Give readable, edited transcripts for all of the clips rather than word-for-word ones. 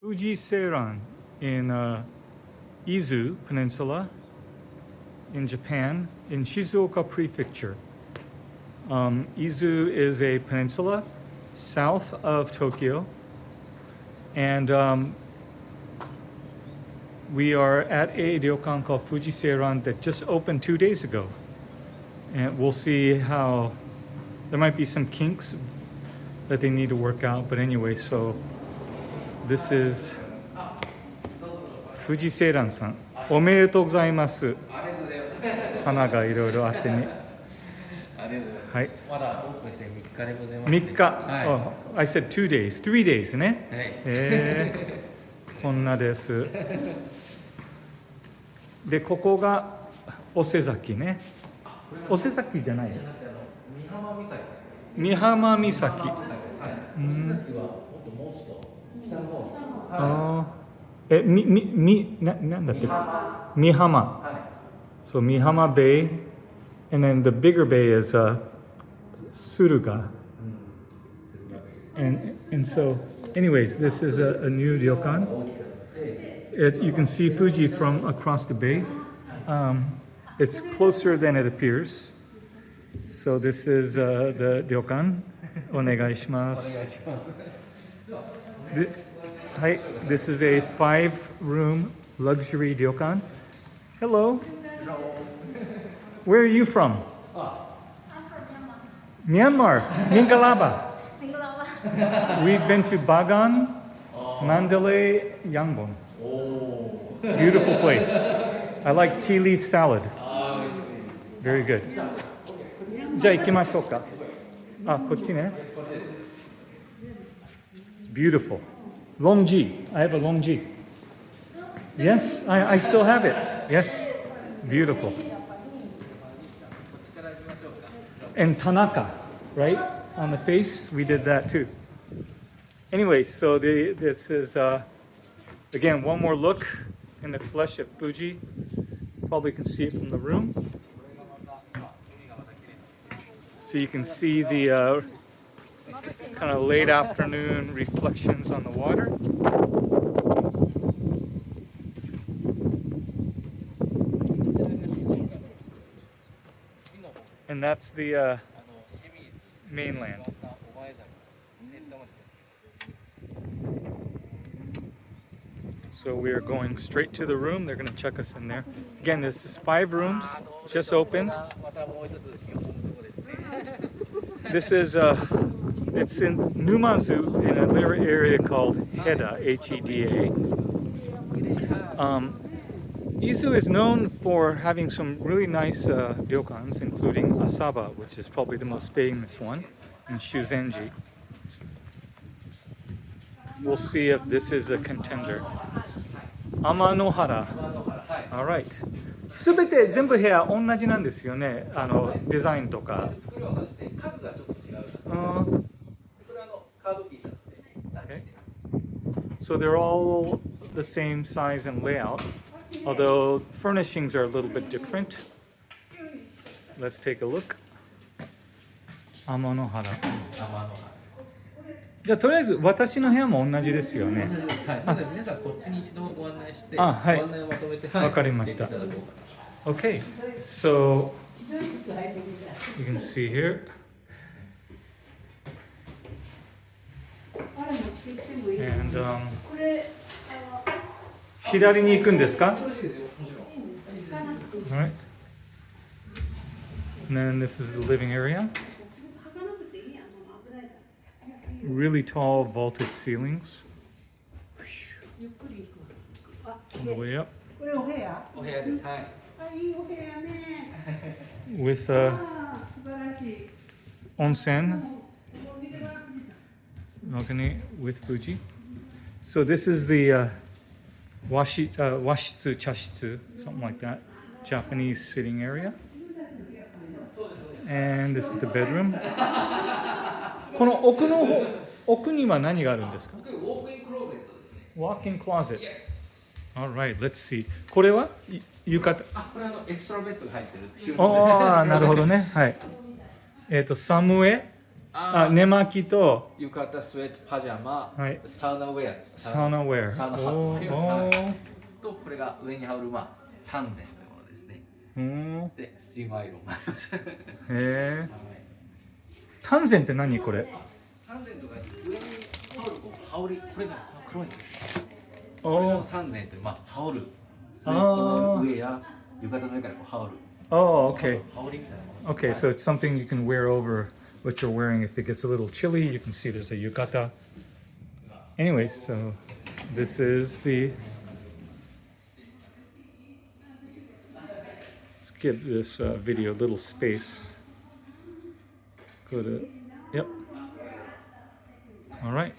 Fuji Seiran in Izu Peninsula in Japan, in Shizuoka Prefecture. Izu is a peninsula south of Tokyo, and we are at a ryokan called Fuji Seiran that just opened 2 days ago. And we'll see how there might be some kinks that they need to work out, but anyway, so this is Fuji Seiran さん。おめでとうございます。花がいろいろあってね。ありがとうございます。はい。まだオープンして3日でございます、3日。はい。Oh, I said 2 days. 3 days ね。はい。こんなです。で、ここがお瀬崎ね。お瀬崎じゃない。美浜岬です。美浜岬。はい。お瀬崎はもっともうちょっと北の方に。ああ。なんだっけ。美浜。はい。So Mihama Bay, and then the bigger bay is Suruga. And so, anyways, this is a new ryokan. You can see Fuji from across the bay. It's closer than it appears. So this is the ryokan. Onegai shimasu. Hi, this is a 5-room luxury ryokan. Hello. Where are you from? I'm from Myanmar. Myanmar. Mingalaba. Myanmar. We've been to Bagan, Mandalay, Yangon. Beautiful place. I like tea leaf salad. Very good. じゃあ行きましょうか。あ、こっちね。It's beautiful. Long G. I have a long G. Yes, I still have it. Yes. Beautiful. And Tanaka, right? On the face, we did that too. Anyway, so this is, again, one more look in the flesh at Fuji. Probably can see it from the room. So you can see the kind of late afternoon reflections on the water. And that's the mainland. So we are going straight to the room. They're going to check us in there. Again, this is 5 rooms, just opened. This is it's in Numazu in a little area called Heda, H-E-D-A. Izu is known for having some really nice ryokans, including Asaba, which is probably the most famous one, and Shuzenji. We'll see if this is a contender. Amanohara. All right. すべて全部部屋同じなんですよね。デザインとか。Okay. So they're all the same size and layout, although furnishings are a little bit different. Let's take a look. Amanohara. じゃあとりあえず私の部屋も同じですよね。はい。皆さんこっちに一度ご案内して、はい。ご案内をまとめて、わかりました。Okay, so you can see here. And 左に行くんですか? Alright. And then this is the living area. Really tall vaulted ceilings. All the way up. お部屋です。はい。With Onsen. Okay, with Fuji. So this is the washitsu, chashitsu, something like that. Japanese sitting area. And this is the bedroom. この奥には何があるんですか? Walk-in closet. All right, let's see. これは浴衣。これエクストラベッドが入ってる。ああ、なるほどね。はい。サムエ。寝巻きと浴衣、スウェット、パジャマ、はいサウナウェアです。サウナウェア。サウナハットおーと、これが上に羽織る、タンゼンというものですね。おーで、スチームアイロンもあります。へえ。丹前って何これ？タンゼンとか上に羽織る羽織、これがこの黒いんです。おこれがータンゼンという、羽織る。スウェットの上や浴衣の上から羽織る。Oh, okay. 羽織みたいなもの。 Okay, so it's something you can wear over what you're wearing. If it gets a little chilly, you can see there's a yukata. Anyways, so this is the. Let's give this video a little space. Go to. Yep. All right.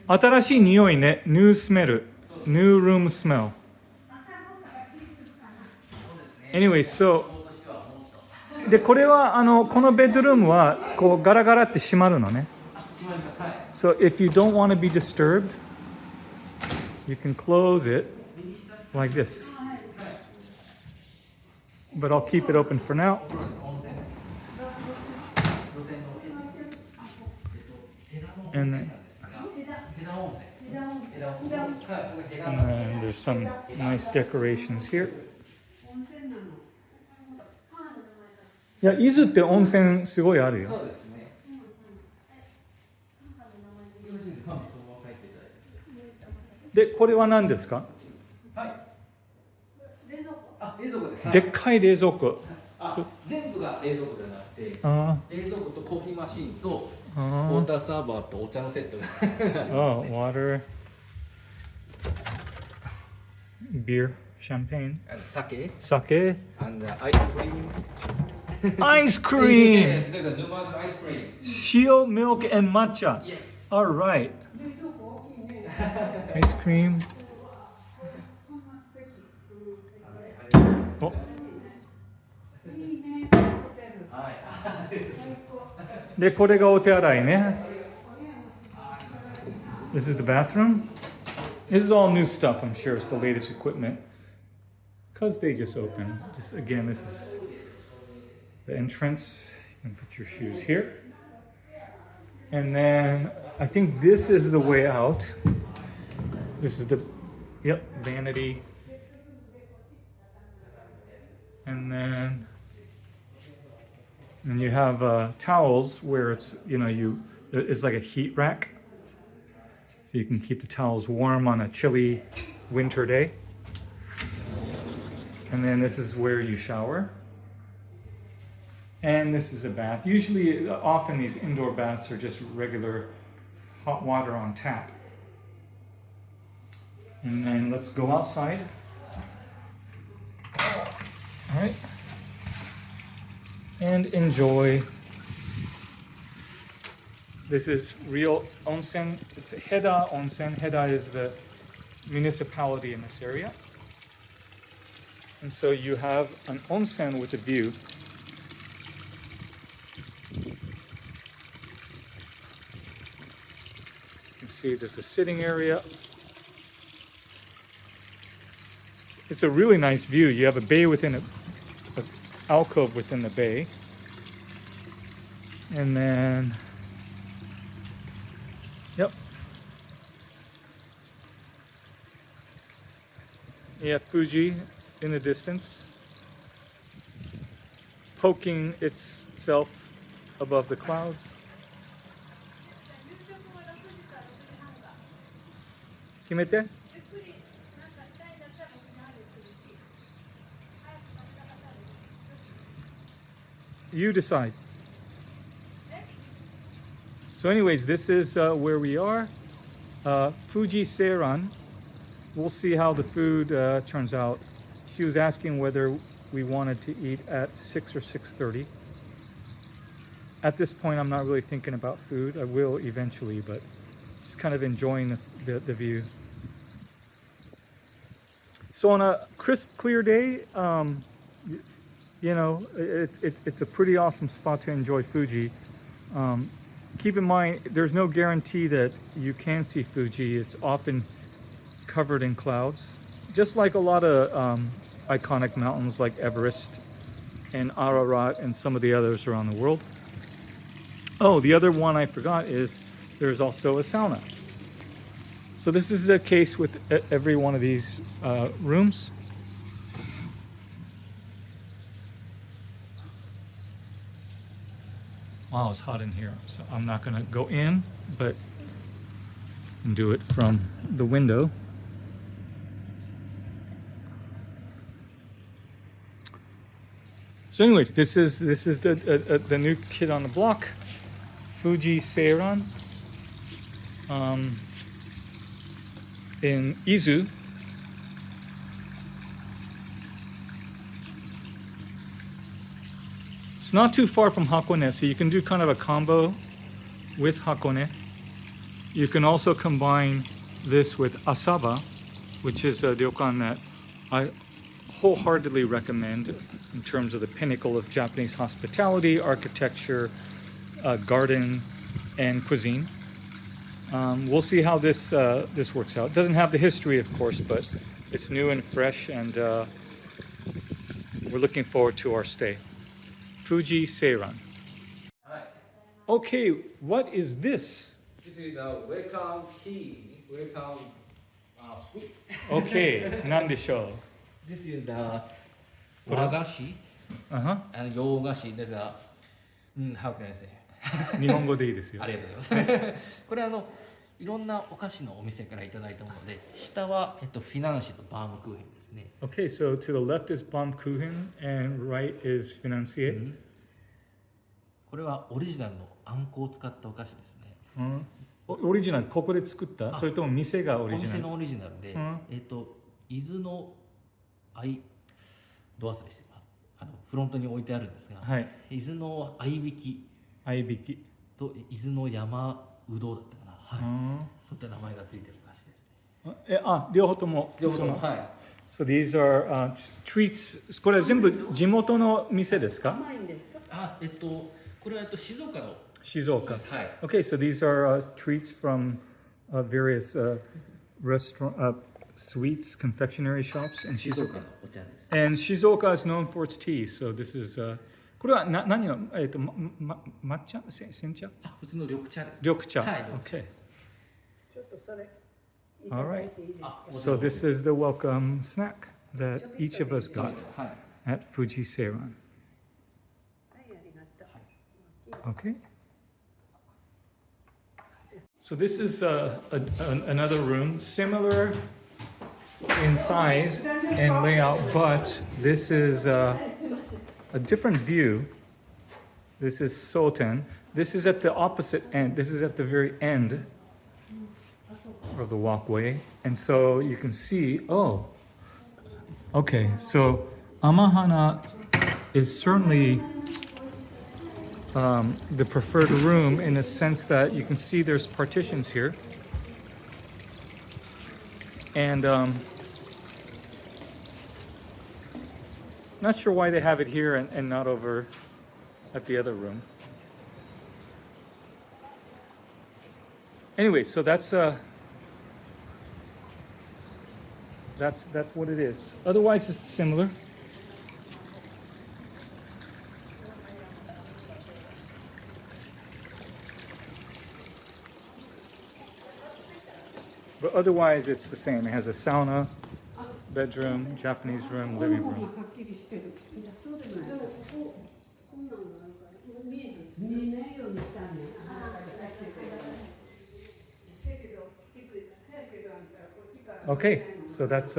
新しい匂いね。New smell. New room smell. Anyway, so でこれはこのベッドルームはこうガラガラって閉まるのね。So if you don't want to be disturbed, you can close it like this. But I'll keep it open for now. And then there's some nice decorations here. いや、伊豆って温泉すごいあるよ。そうですね。で、これは何ですか？はい。冷蔵庫です。でっかい冷蔵庫。全部が冷蔵庫ではなくて、あ冷蔵庫とコーヒーマシンとウあォーターサーバーとお茶のセットがあ、water, beer, champagne, 酒、酒、and ice cream. ice cream, Yes, there's a Numazu ice cream. shio milk and matcha. Yes. All right. Ice cream. おで、これがお手洗いね。This is the bathroom. This is all new stuff, I'm sure. It's the latest equipment. Because they just opened. Just again, this is the entrance. You can put your shoes here. And then I think this is the way out. This is the, yep, vanity. And then you have towels where it's, it's like a heat rack. So you can keep the towels warm on a chilly winter day. And then this is where you shower. And this is a bath. Usually, often these indoor baths are just regular hot water on tap. And then let's go outside. All right. And enjoy. This is real onsen. It's a Heda onsen. Heda is the municipality in this area. And so you have an onsen with a view. You can see there's a sitting area. It's a really nice view. You have a bay within an alcove within the bay. And then, yep. You have Fuji in the distance, poking itself above the clouds. Kimete? You decide. So anyways, this is where we are. Fuji Seiran. We'll see how the food turns out. She was asking whether we wanted to eat at 6 or 6:30. At this point, I'm not really thinking about food. I will eventually, but just kind of enjoying the view. So on a crisp, clear day, it's a pretty awesome spot to enjoy Fuji. Keep in mind, there's no guarantee that you can see Fuji. It's often covered in clouds, just like a lot of iconic mountains like Everest and Ararat and some of the others around the world. Oh, the other one I forgot is there's also a sauna. So this is the case with every one of these rooms. Wow, it's hot in here. So I'm not gonna go in, but do it from the window. So anyways, this is the new kid on the block, Fuji Seiran, in Izu. It's not too far from Hakone, so you can do kind of a combo with Hakone. You can also combine this with Asaba, which is a ryokan that I wholeheartedly recommend in terms of the pinnacle of Japanese hospitality, architecture, garden, and cuisine. We'll see how this works out. It doesn't have the history, of course, but it's new and fresh, and we're looking forward to our stay. Fuji Seiran. Hi. Okay, what is this? This is the welcome tea, welcome sweet. Okay, 何でしょ This is the 和菓子う? Uh-huh. and 洋菓子ですが、how can I say? 日本語でいいですよ。ありがとうございます。これいろんなお菓子のお店からいただいたもので、下はフィナンシェとバームクーヘンですね。Okay, so to the left is Baumkuchen and right is Financier. これはオリジナルのあんこを使ったお菓子ですね。オリジナルここで作った？それとも店がオリジナル？お店のオリジナルで、伊豆のドアスでしてフロントに置いてあるんですが、はい、伊豆の合いびきと伊豆の山うどうだったかな、はい、そういった名前がついてるお菓子ですね。両方とも。両方とも、はい。So these are treats. これは全部地元の店ですか？これは静岡の。静岡。はい。Okay, so these are treats from various restaurant sweets, confectionery shops in 静岡のお茶です。And Shizuoka is known for its tea. So this is これは何の抹茶？煎茶？普通の緑茶です。緑茶。はい。Okay. All right. So this is the welcome snack that each of us got at Fuji Seiran. Okay. So this is another room, similar in size and layout, but this is a different view. This is Souten. This is at the opposite end. This is at the very end of the walkway. And so you can see, okay, so Amanohara is certainly the preferred room in a sense that you can see there's partitions here. And not sure why they have it here and not over at the other room. Anyway, so that's what it is. Otherwise, it's similar. But otherwise, it's the same. It has a sauna, bedroom, Japanese room, living room. Okay, so that's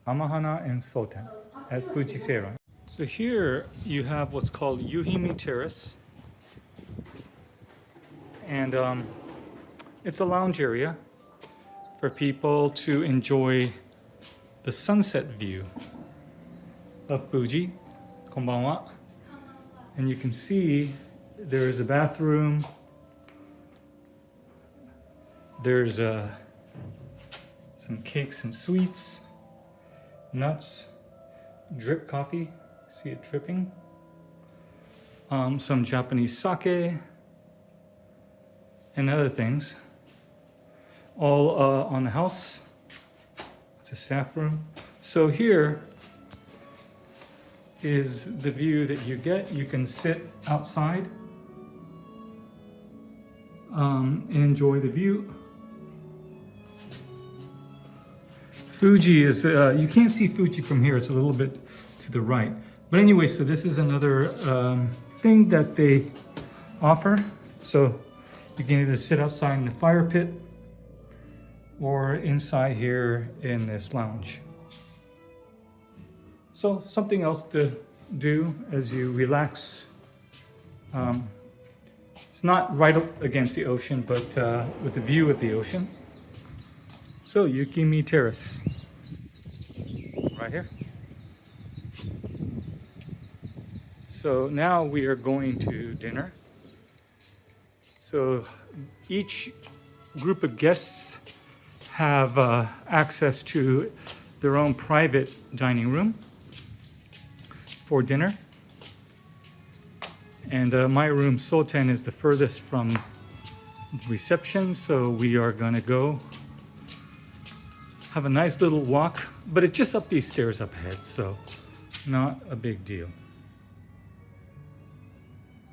Amanohara and Souten at Fuji Seiran. So here you have what's called Yuhimi Terrace. And it's a lounge area for people to enjoy the sunset view of Fuji. Konbanwa. And you can see there's a bathroom. There's some cakes and sweets, nuts, drip coffee. See it dripping. Some Japanese sake and other things. All on the house. It's a staff room. So here is the view that you get. You can sit outside and enjoy the view. Fuji is, you can't see Fuji from here, it's a little bit to the right. But anyway, so this is another thing that they offer. So you can either sit outside in the fire pit or inside here in this lounge. So something else to do as you relax. It's not right up against the ocean, but with the view of the ocean. So Yukimi Terrace, right here. So now we are going to dinner. So each group of guests have access to their own private dining room for dinner. And my room, Souten, is the furthest from the reception, so we are gonna go have a nice little walk, but it's just up these stairs up ahead, so not a big deal.